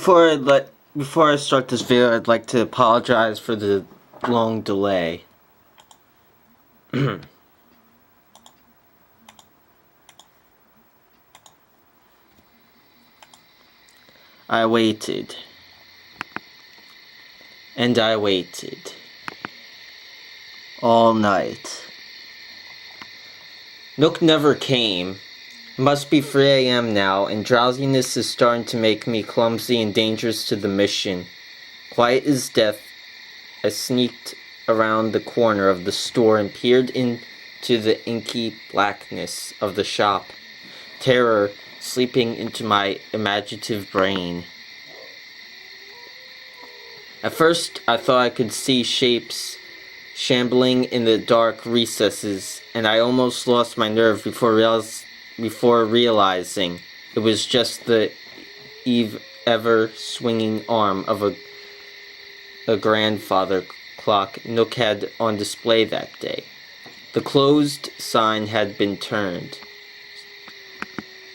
Before I start this video, I'd like to apologize for the long delay. I waited. And I waited. All night. Nook never came. It must be 3 a.m. now, and drowsiness is starting to make me clumsy and dangerous to the mission. Quiet as death, I sneaked around the corner of the store and peered into the inky blackness of the shop. Terror sleeping into my imaginative brain. At first, I thought I could see shapes shambling in the dark recesses, and I almost lost my nerve before realizing it was just the ever-swinging arm of a grandfather clock Nook had on display that day. The closed sign had been turned.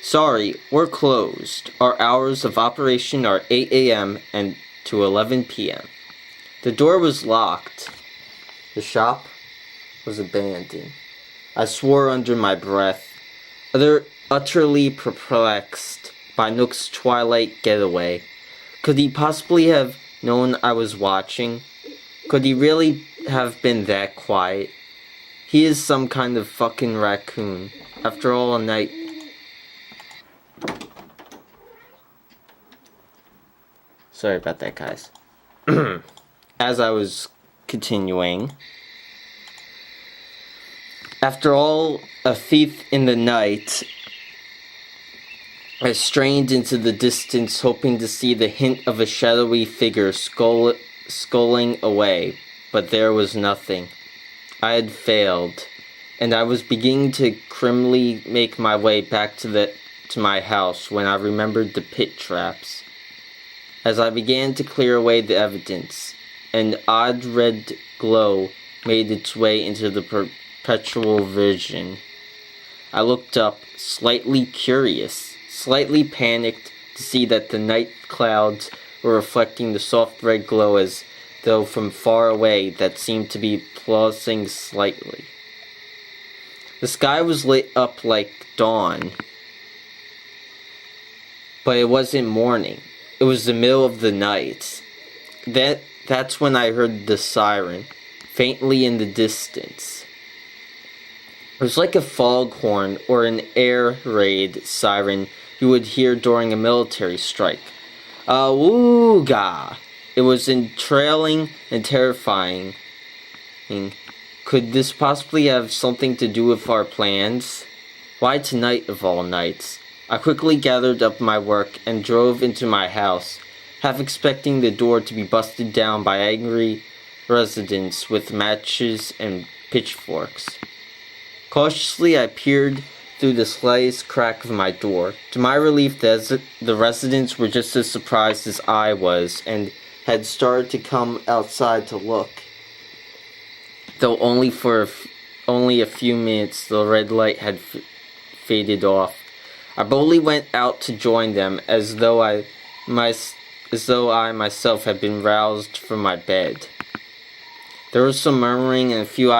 Sorry, we're closed. Our hours of operation are 8 a.m. and to 11 p.m. The door was locked. The shop was abandoned. I swore under my breath, utterly perplexed by Nook's twilight getaway. Could he possibly have known I was watching? Could he really have been that quiet? He is some kind of fucking raccoon. After all, a night... Sorry about that, guys. As I was continuing... After all, a thief in the night... I strained into the distance, hoping to see the hint of a shadowy figure sculling away, but there was nothing. I had failed, and I was beginning to grimly make my way back to my house when I remembered the pit traps. As I began to clear away the evidence, an odd red glow made its way into the perpetual vision. I looked up, slightly curious, slightly panicked to see that the night clouds were reflecting the soft red glow as though from far away that seemed to be pulsing slightly. The sky was lit up like dawn, but it wasn't morning. It was the middle of the night. That's when I heard the siren, faintly in the distance. It was like a foghorn or an air raid siren you would hear during a military strike. Awooga! It was entrailing and terrifying. Could this possibly have something to do with our plans? Why tonight of all nights? I quickly gathered up my work and drove into my house, half expecting the door to be busted down by angry residents with matches and pitchforks. Cautiously, I peered through the slightest crack of my door. To my relief, the residents were just as surprised as I was and had started to come outside to look. Though only for only a few minutes, the red light had faded off. I boldly went out to join them, as though I myself had been roused from my bed. There was some murmuring and a few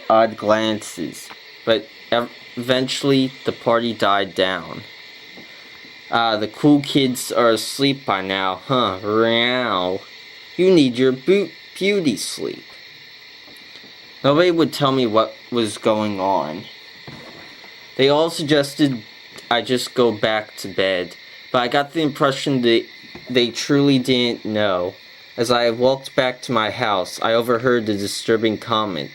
odd glances, but eventually the party died down. The cool kids are asleep by now, huh? Meow. You need your beauty sleep. Nobody would tell me what was going on. They all suggested I just go back to bed, but I got the impression that they truly didn't know. As I walked back to my house, I overheard a disturbing comment.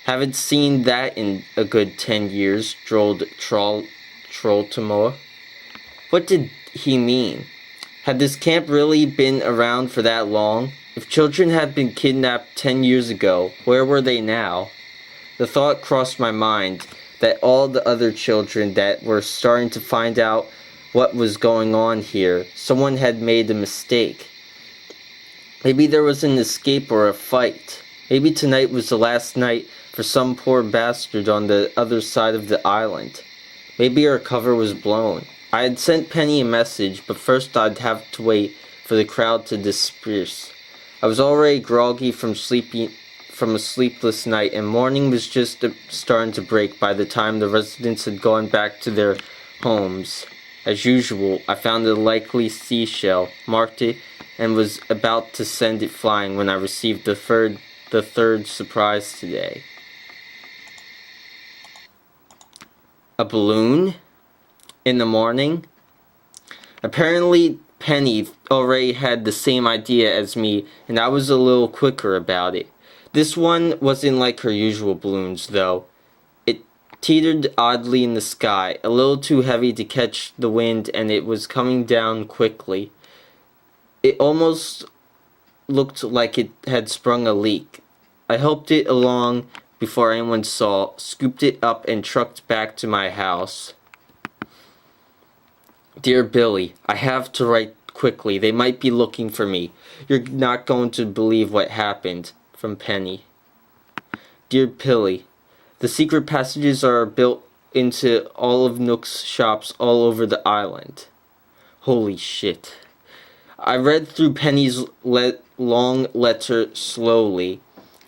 Haven't seen that in a good 10 years, drawled Trolltimore. What did he mean? Had this camp really been around for that long? If children had been kidnapped 10 years ago, where were they now? The thought crossed my mind that all the other children that were starting to find out what was going on here, someone had made a mistake. Maybe there was an escape or a fight. Maybe tonight was the last night for some poor bastard on the other side of the island. Maybe our cover was blown. I had sent Penny a message, but first I'd have to wait for the crowd to disperse. I was already groggy from a sleepless night, and morning was just starting to break by the time the residents had gone back to their homes. As usual, I found a likely seashell, marked it, and was about to send it flying when I received the third surprise today. A balloon? In the morning? Apparently, Penny already had the same idea as me, and I was a little quicker about it. This one wasn't like her usual balloons, though. It teetered oddly in the sky, a little too heavy to catch the wind, and it was coming down quickly. It almost looked like it had sprung a leak. I helped it along before anyone saw, scooped it up, and trucked back to my house. Dear Billy, I have to write quickly. They might be looking for me. You're not going to believe what happened. From Penny. Dear Billy, the secret passages are built into all of Nook's shops all over the island. Holy shit. I read through Penny's long letter slowly.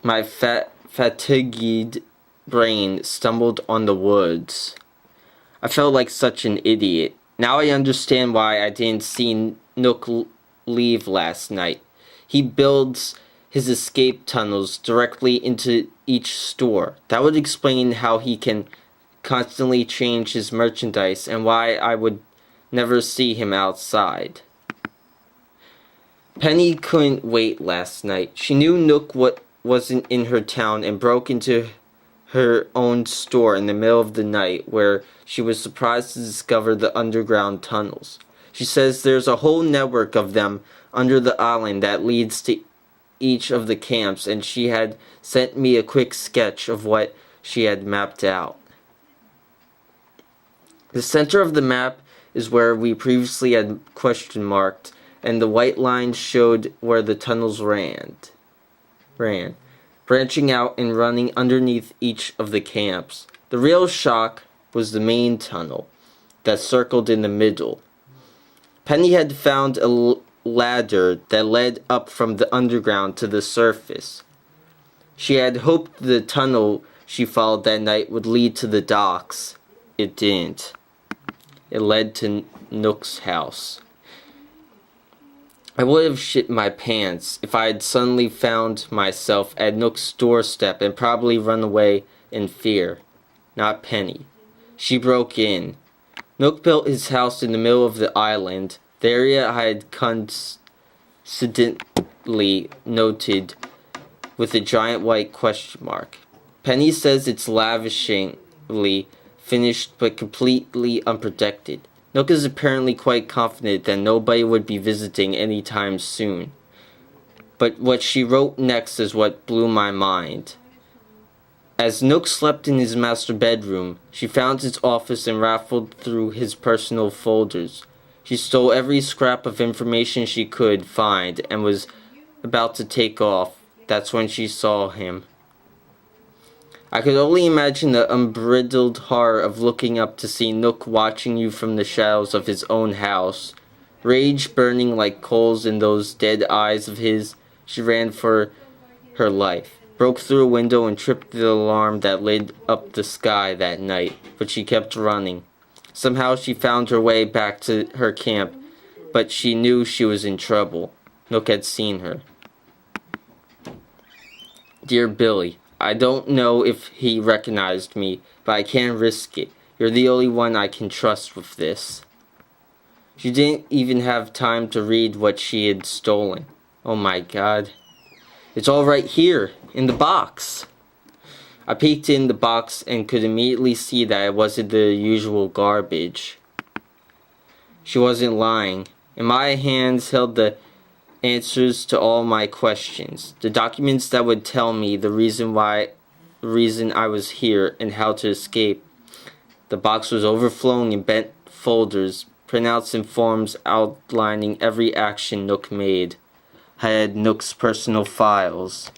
My fatigued brain stumbled on the words. I felt like such an idiot. Now I understand why I didn't see Nook leave last night. He builds his escape tunnels directly into each store. That would explain how he can constantly change his merchandise and why I would never see him outside. Penny couldn't wait last night. She knew Nook wasn't in her town and broke into her own store in the middle of the night, where she was surprised to discover the underground tunnels. She says there's a whole network of them under the island that leads to each of the camps, and she had sent me a quick sketch of what she had mapped out. The center of the map is where we previously had question marked, and the white line showed where the tunnels ran, branching out and running underneath each of the camps. The real shock was the main tunnel that circled in the middle. Penny had found a ladder that led up from the underground to the surface. She had hoped the tunnel she followed that night would lead to the docks. It didn't. It led to Nook's house. I would have shit my pants if I had suddenly found myself at Nook's doorstep and probably run away in fear. Not Penny. She broke in. Nook built his house in the middle of the island, the area I had coincidentally noted with a giant white question mark. Penny says it's lavishly finished but completely unprotected. Nook is apparently quite confident that nobody would be visiting anytime soon. But what she wrote next is what blew my mind. As Nook slept in his master bedroom, she found his office and raffled through his personal folders. She stole every scrap of information she could find and was about to take off. That's when she saw him. I could only imagine the unbridled horror of looking up to see Nook watching you from the shadows of his own house. Rage burning like coals in those dead eyes of his, she ran for her life, broke through a window and tripped the alarm that lit up the sky that night, but she kept running. Somehow she found her way back to her camp, but she knew she was in trouble. Nook had seen her. Dear Billy, I don't know if he recognized me, but I can't risk it. You're the only one I can trust with this. She didn't even have time to read what she had stolen. Oh my God. It's all right here, in the box. I peeked in the box and could immediately see that it wasn't the usual garbage. She wasn't lying. In my hands held the answers to all my questions, the documents that would tell me the reason I was here and how to escape. The box was overflowing in bent folders, printouts and forms outlining every action Nook made. I had Nook's personal files.